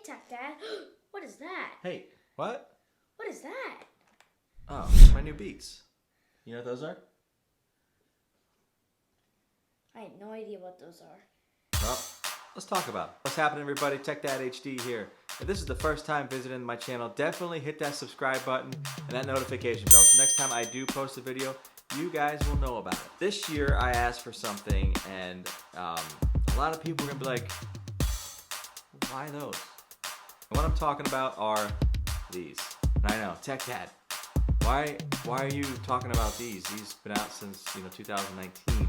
Tech Dad. What is that? Hey, what? What is that? Oh, my new Beats. You know what those are? I had no idea what those are. Well, let's talk about it. What's happening, everybody? Tech Dad HD here. If this is the first time visiting my channel, definitely hit that subscribe button and that notification bell. So next time I do post a video, you guys will know about it. This year, I asked for something, and a lot of people are gonna be like, "Why those?" And what I'm talking about are these. And I know, Tech Dad. Why are you talking about these? These have been out since 2019.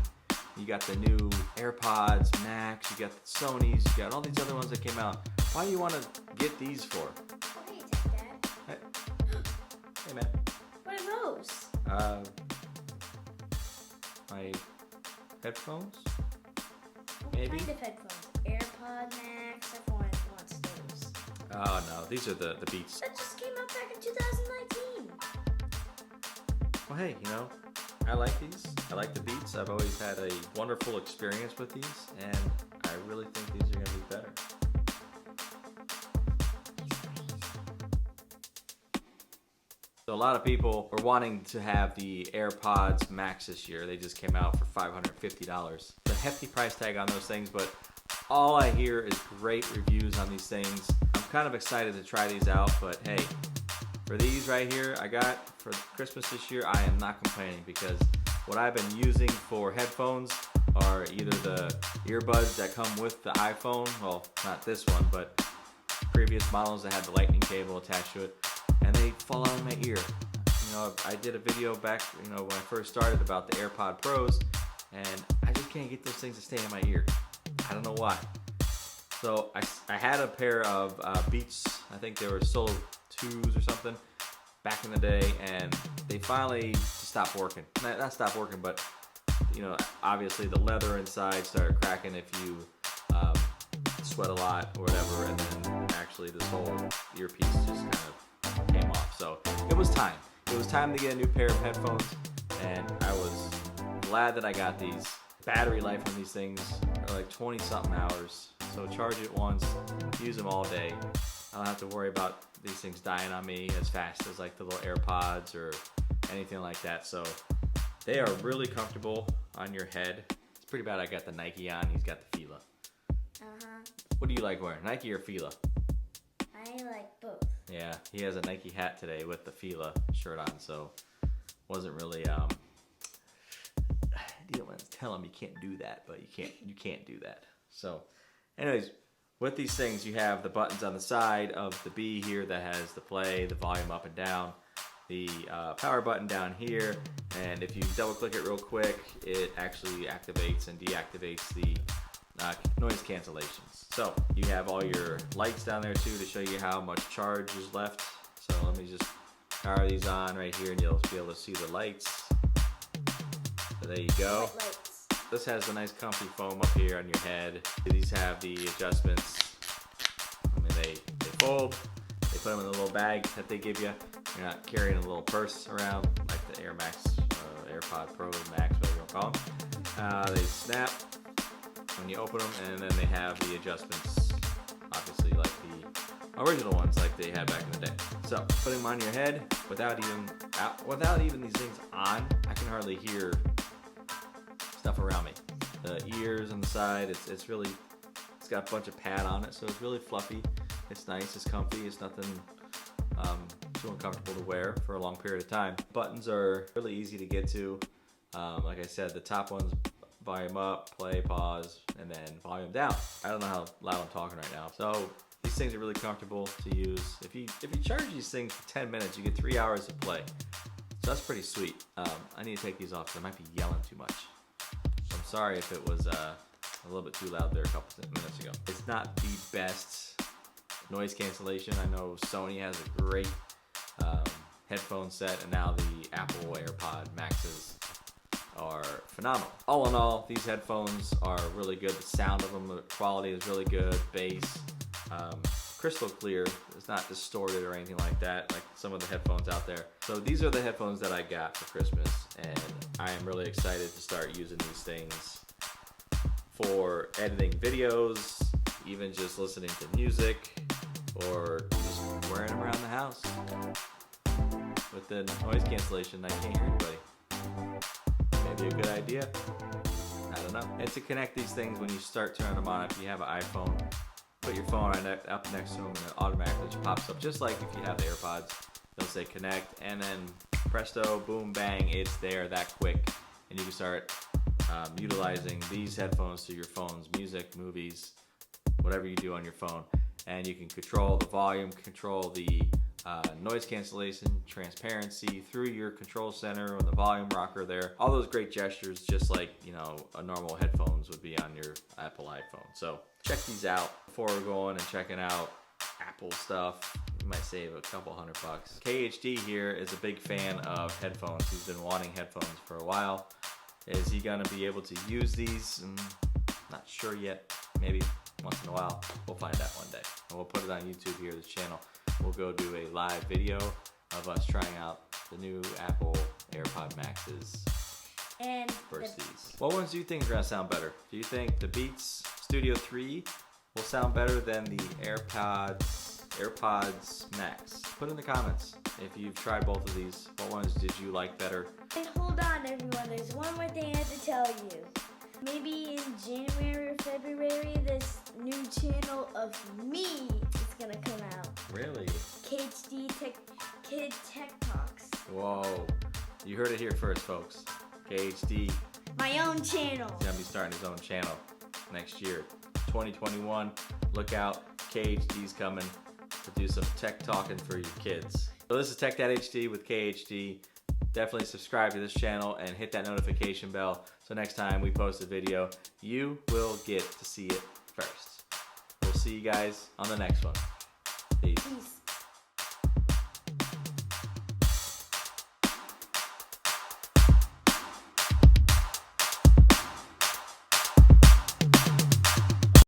You got the new Airpods Max, you got the Sonys, you got all these other ones that came out. Why do you want to get these for? Oh, hey, Tech Dad. Hey man. What are those? My headphones? What kind of headphones? AirPod Max? Everyone wants those. Oh no, these are the Beats. That just came out back in 2019. Well, hey, I like these. I like the Beats. I've always had a wonderful experience with these, and I really think these are going to be better. So a lot of people were wanting to have the AirPods Max this year. They just came out for $550. The hefty price tag on those things, but all I hear is great reviews on these things. I'm kind of excited to try these out, but hey, for these right here I got for Christmas this year, I am not complaining, because what I've been using for headphones are either the earbuds that come with the iPhone, well, not this one, but previous models that had the lightning cable attached to it, and they fall out of my ear. I did a video back, when I first started about the AirPod Pros, and I just can't get those things to stay in my ear. I don't know why. So I had a pair of Beats, I think they were Solo 2s or something, back in the day, and they finally stopped working. Not stopped working, but obviously the leather inside started cracking if you sweat a lot or whatever, and then actually this whole earpiece just kind of came off. So it was time. It was time to get a new pair of headphones, and I was glad that I got these. Battery life on these things are like 20 something hours. So charge it once, use them all day. I don't have to worry about these things dying on me as fast as like the little AirPods or anything like that. So they are really comfortable on your head. It's pretty bad I got the Nike on, he's got the Fila. What do you like wearing, Nike or Fila? I like both. Yeah, he has a Nike hat today with the Fila shirt on, so wasn't really I didn't want to tell him you can't do that, but you can't do that. So anyways, with these things, you have the buttons on the side of the B here that has the play, the volume up and down, the power button down here, and if you double click it real quick, it actually activates and deactivates the noise cancellations. So you have all your lights down there too to show you how much charge is left. So let me just power these on right here, and you'll be able to see the lights. So there you go. This has the nice comfy foam up here on your head. These have the adjustments. They fold. They put them in a little bag that they give you. You're not carrying a little purse around like the Air Max, AirPod Pro Max, whatever you want to call them. They snap when you open them, and then they have the adjustments, obviously like the original ones like they had back in the day. So putting them on your head without even these things on, I can hardly hear stuff around me. The ears on the side, it's got a bunch of pad on it, so it's really fluffy. It's nice, it's comfy, it's nothing too uncomfortable to wear for a long period of time. Buttons are really easy to get to. Like I said, the top one's volume up, play, pause, and then volume down. I don't know how loud I'm talking right now. So these things are really comfortable to use. If you charge these things for 10 minutes, you get 3 hours of play. So that's pretty sweet. I need to take these off because I might be yelling too much. I'm sorry if it was a little bit too loud there a couple minutes ago. It's not the best noise cancellation. I know Sony has a great headphone set, and now the Apple AirPod Maxes are phenomenal. All in all, these headphones are really good. The sound of them, the quality is really good. Bass, crystal clear. It's not distorted or anything like that, like some of the headphones out there. So these are the headphones that I got for Christmas, and I am really excited to start using these things for editing videos, even just listening to music, or just wearing them around the house. With the noise cancellation, I can't hear anybody. Maybe a good idea. I don't know. And to connect these things when you start turning them on, if you have an iPhone, put your phone right up next to them and it automatically just pops up. Just like if you have the Airpods, they'll say connect, and then presto, boom, bang, it's there that quick. And you can start utilizing these headphones to your phone's music, movies, whatever you do on your phone. And you can control the volume, control the noise cancellation, transparency through your control center and the volume rocker there. All those great gestures, just like, you know, a normal headphones would be on your Apple iPhone. So check these out before we're going and checking out Apple stuff. You might save a couple $100. KHD here is a big fan of headphones. He's been wanting headphones for a while. Is he gonna be able to use these? Not sure yet. Maybe once in a while. We'll find out one day. And we'll put it on YouTube here, this channel. We'll go do a live video of us trying out the new Apple AirPod Maxes And versus these. What ones do you think are gonna sound better? Do you think the Beats Studio 3 will sound better than the AirPods Max? Put in the comments if you've tried both of these. What ones did you like better? And hold on, everyone. There's one more thing I have to tell you. Maybe in January or February, this new channel of me is gonna come out. Really? KHD Kid Tech Talks. Whoa. You heard it here first, folks. KHD. My own channel. He's gonna be starting his own channel next year. 2021. Look out. KHD's coming to do some tech talking for your kids. So this is Tech.HD with KHD. Definitely subscribe to this channel and hit that notification bell so next time we post a video, you will get to see it first. We'll see you guys on the next one. Peace. Peace.